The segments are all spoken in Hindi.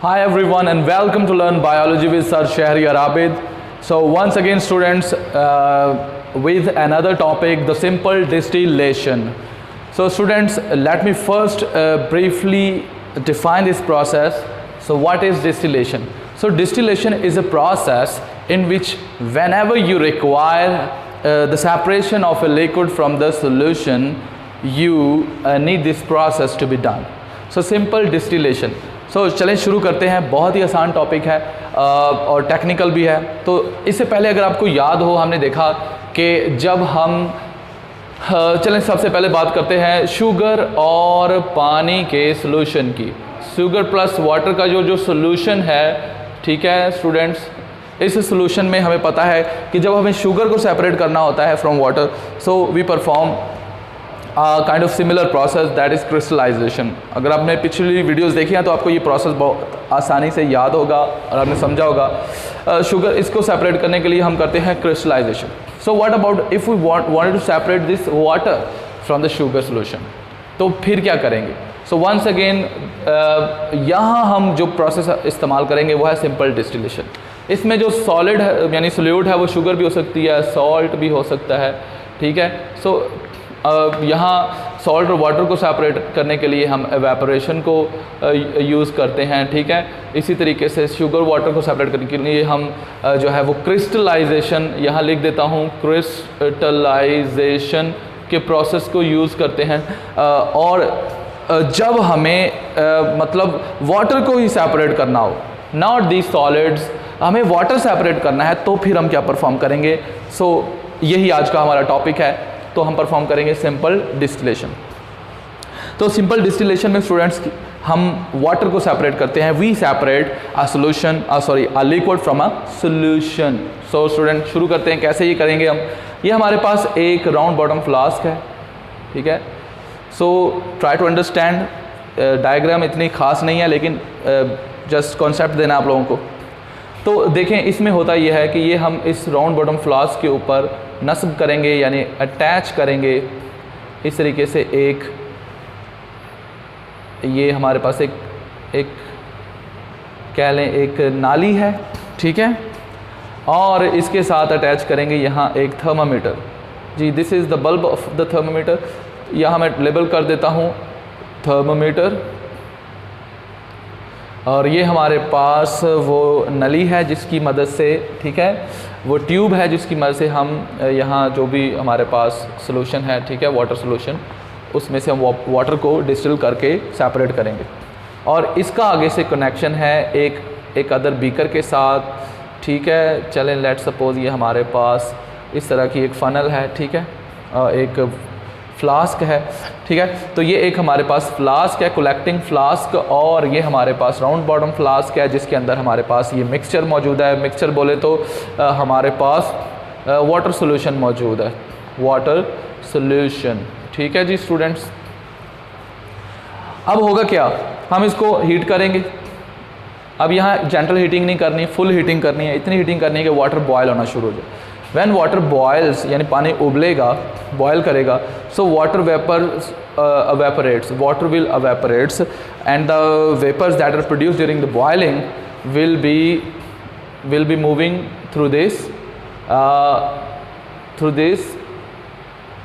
Hi everyone and welcome to learn biology with Sir Sheheryaar. So once again students with another topic, the simple distillation. So students, let me first briefly define this process. So what is distillation? So distillation is a process in which whenever you require the separation of a liquid from the solution, you need this process to be done. So simple distillation. सो चलें शुरू करते हैं। बहुत ही आसान टॉपिक है और टेक्निकल भी है। तो इससे पहले अगर आपको याद हो, हमने देखा कि जब हम चलें सबसे पहले बात करते हैं शुगर और पानी के सॉल्यूशन की। शुगर प्लस वाटर का जो सॉल्यूशन है, ठीक है स्टूडेंट्स, इस सॉल्यूशन में हमें पता है कि जब हमें शुगर को सेपरेट करना होता है from water, so we perform kind of similar process, that is crystallisation. अगर आपने पिछली वीडियोस देखी हैं तो आपको ये प्रोसेस बहुत आसानी से याद होगा और आपने समझा होगा। शुगर इसको सेपरेट करने के लिए हम करते हैं crystallisation. So what about if we wanted to separate this water from the sugar solution, तो फिर क्या करेंगे? सो वंस अगेन यहाँ हम जो प्रोसेस इस्तेमाल करेंगे वो है सिंपल डिस्टिलेशन। इसमें जो सॉलिड है यानी सोल्यूट है वो शुगर भी हो सकती है, सॉल्ट भी हो सकता है, ठीक है। सो यहाँ सॉल्ट और वाटर को सेपरेट करने के लिए हम एवेपोरेशन को यूज़ करते हैं, ठीक है। इसी तरीके से शुगर वाटर को सेपरेट करने के लिए हम जो है वो क्रिस्टलाइजेशन, यहाँ लिख देता हूँ, क्रिस्टलाइजेशन के प्रोसेस को यूज़ करते हैं। और जब हमें मतलब वाटर को ही सेपरेट करना हो, नॉट दी सॉलिड्स, हमें वाटर सेपरेट करना है, तो फिर हम क्या परफॉर्म करेंगे? सो यही आज का हमारा टॉपिक है। तो हम परफॉर्म करेंगे सिंपल डिस्टिलेशन। तो सिंपल डिस्टिलेशन में स्टूडेंट्स हम वाटर को सेपरेट करते हैं। We separate a solution a liquid from a solution. So student शुरू करते हैं। कैसे ये करेंगे हम? ये हमारे पास एक राउंड बॉटम फ्लास्क है, ठीक है। So try to understand, diagram इतनी खास नहीं है लेकिन जस्ट कॉन्सेप्ट देना आप लोगों को। तो देखें, इसमें होता यह है कि ये हम इस राउंड बॉटम फ्लास्क के ऊपर नस्ब करेंगे यानी अटैच करेंगे इस तरीके से। एक ये हमारे पास एक कह लें एक नाली है, ठीक है, और इसके साथ अटैच करेंगे यहाँ एक थर्मामीटर। जी, this is the bulb of the thermometer. यहाँ मैं लेबल कर देता हूँ थर्मामीटर। और ये हमारे पास वो नली है जिसकी मदद से, ठीक है, वो ट्यूब है जिसकी मदद से हम यहाँ जो भी हमारे पास सोल्यूशन है, ठीक है, वाटर सोल्यूशन, उसमें से हम वाटर को डिस्टिल करके सेपरेट करेंगे। और इसका आगे से कनेक्शन है एक अदर बीकर के साथ, ठीक है। चलें, लेट सपोज ये हमारे पास इस तरह की एक फ़नल है, ठीक है, एक फ्लास्क है, ठीक है। तो ये एक हमारे पास फ्लास्क है, कलेक्टिंग फ्लास्क, और ये हमारे पास राउंड बॉटम फ्लास्क है जिसके अंदर हमारे पास ये मिक्सचर मौजूद है। मिक्सचर बोले तो हमारे पास वाटर सॉल्यूशन मौजूद है, वाटर सॉल्यूशन, ठीक है जी स्टूडेंट्स। अब होगा क्या, हम इसको हीट करेंगे। अब यहाँ जेंटल हीटिंग नहीं करनी, फुल हीटिंग करनी है। इतनी हीटिंग करनी है कि वाटर बॉयल होना शुरू हो जाए। When water boils यानी पानी उबलेगा, बॉयल करेगा, so water vapors evaporates, water will evaporates and the vapors that are produced during the boiling will be moving through this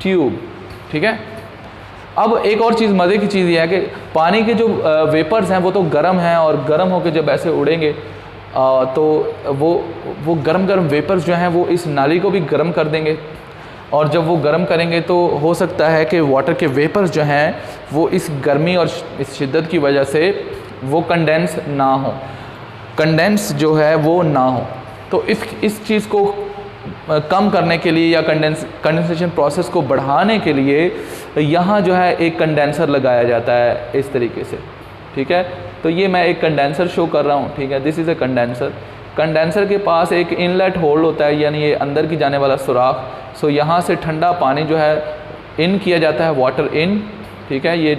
tube, ठीक है। अब एक और चीज़, मज़े की चीज़ ये है कि पानी के जो वेपर्स हैं वो तो गर्म हैं, और गर्म होकर जब ऐसे उड़ेंगे तो वो गरम वेपर्स जो हैं वो इस नाली को भी गर्म कर देंगे। और जब वो गर्म करेंगे तो हो सकता है कि वाटर के वेपर्स जो हैं वो इस गर्मी और इस शिद्दत की वजह से वो कंडेंस ना हो, कंडेंस जो है वो ना हो। तो इस चीज़ को कम करने के लिए या कंडेंसेशन प्रोसेस को बढ़ाने के लिए यहाँ जो है एक कंडेंसर लगाया जाता है इस तरीके से, ठीक है। तो ये मैं एक कंडेंसर शो कर रहा हूँ, ठीक है, this is a condenser. Condenser के पास एक इनलेट होल्ड होता है यानी ये अंदर की जाने वाला सुराख। सो यहाँ से ठंडा पानी जो है इन किया जाता है, वाटर इन, ठीक है, ये,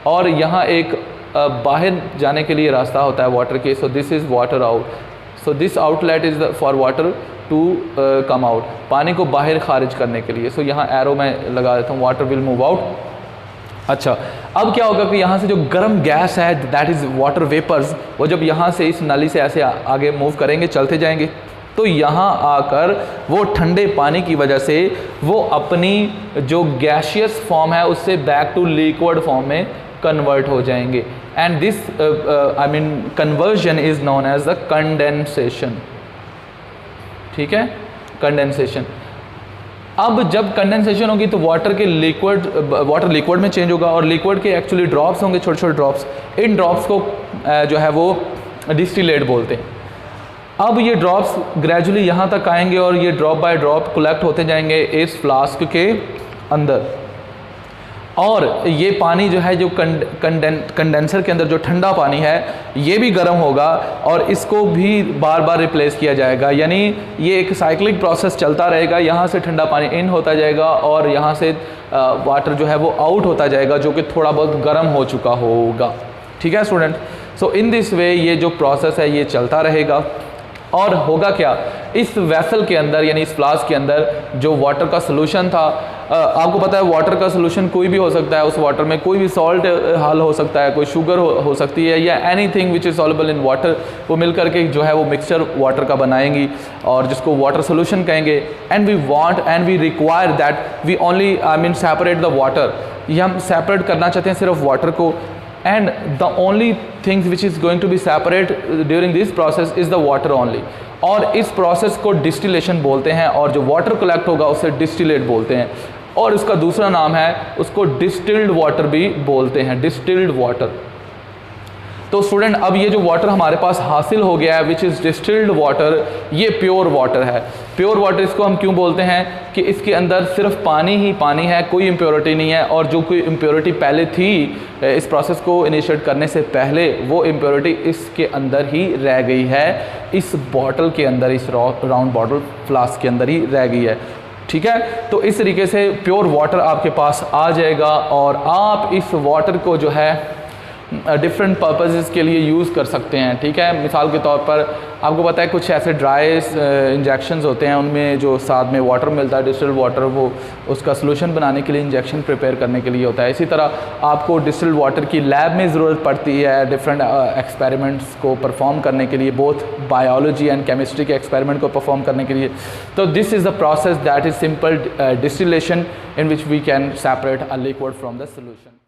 और यहाँ एक बाहर जाने के लिए रास्ता होता है वाटर के। So this is water out. So this outlet is for water to come out, पानी को बाहर खारिज करने के लिए। सो यहाँ एरो में लगा देता हूँ, वाटर विल मूव आउट। अच्छा, अब क्या होगा कि यहाँ से जो गर्म गैस है दैट इज़ वाटर वेपर्स, वो जब यहाँ से इस नली से ऐसे आगे मूव करेंगे, चलते जाएंगे, तो यहाँ आकर वो ठंडे पानी की वजह से वो अपनी जो गैशियस फॉर्म है उससे बैक टू लिक्विड फॉर्म में कन्वर्ट हो जाएंगे। And this conversion is known as the condensation. ठीक है, कंडेंसेशन। अब जब कंडेंसेशन होगी तो वाटर लिक्विड में चेंज होगा और लिक्विड के एक्चुअली ड्रॉप्स होंगे, छोटे छोटे ड्रॉप्स। इन ड्रॉप्स को जो है वो डिस्टिलेट बोलते हैं। अब ये ड्रॉप्स ग्रेजुअली यहाँ तक आएंगे और ये ड्रॉप बाय ड्रॉप कलेक्ट होते जाएंगे इस फ्लास्क के अंदर, और ये पानी जो है जो कंडेंसर के अंदर जो ठंडा पानी है ये भी गर्म होगा और इसको भी बार बार रिप्लेस किया जाएगा। यानी ये एक साइक्लिक प्रोसेस चलता रहेगा, यहाँ से ठंडा पानी इन होता जाएगा और यहाँ से वाटर जो है वो आउट होता जाएगा जो कि थोड़ा बहुत गर्म हो चुका होगा। ठीक है student, so in this way ये जो प्रोसेस है ये चलता रहेगा। और होगा क्या, इस वेसल के अंदर यानी इस फ्लास्क के अंदर जो वाटर का सोल्यूशन था, आपको पता है वाटर का सोल्यूशन कोई भी हो सकता है, उस वाटर में कोई भी सॉल्ट हल हो सकता है, कोई शुगर हो सकती है या anything which is soluble in water, वो मिल करके जो है वो मिक्सचर वाटर का बनाएंगी और जिसको वाटर सोल्यूशन कहेंगे। And we want and we require that we only separate the water, ये हम सेपरेट करना चाहते हैं सिर्फ वाटर को। And the only things which is going to be separate during this process is the water only। और इस प्रोसेस को डिस्टिलेशन बोलते हैं और जो वाटर कलेक्ट होगा उसे डिस्टिलेट बोलते हैं, और उसका दूसरा नाम है उसको डिस्टिल्ड वाटर भी बोलते हैं, डिस्टिल्ड वाटर। तो स्टूडेंट अब ये जो वाटर हमारे पास हासिल हो गया है विच इज़ डिस्टिल्ड वाटर, ये प्योर वाटर है। प्योर वाटर इसको हम क्यों बोलते हैं कि इसके अंदर सिर्फ पानी ही पानी है, कोई इम्प्योरिटी नहीं है, और जो कोई इम्प्योरिटी पहले थी इस प्रोसेस को इनिशिएट करने से पहले वो इम्प्योरिटी इसके अंदर ही रह गई है, इस बॉटल के अंदर, इस राउंड बॉटल फ्लास्क के अंदर ही रह गई है। ठीक है, तो इस तरीके से प्योर वाटर आपके पास आ जाएगा और आप इस वाटर को जो है डिफरेंट पर्पसेस के लिए यूज़ कर सकते हैं। ठीक है, मिसाल के तौर पर आपको पता है कुछ ऐसे ड्राई इंजेक्शंस होते हैं उनमें जो साथ में वाटर मिलता है डिस्टिल्ड वाटर, वो उसका सोल्यूशन बनाने के लिए इंजेक्शन प्रिपेयर करने के लिए होता है। इसी तरह आपको डिस्टिल्ड वाटर की लैब में ज़रूरत पड़ती है डिफरेंट एक्सपेरिमेंट्स को परफॉर्म करने के लिए, बोथ बायोलॉजी एंड केमिस्ट्री के एक्सपेरिमेंट को परफॉर्म करने के लिए। तो this is the process that is simple distillation in which we can separate a liquid from the solution.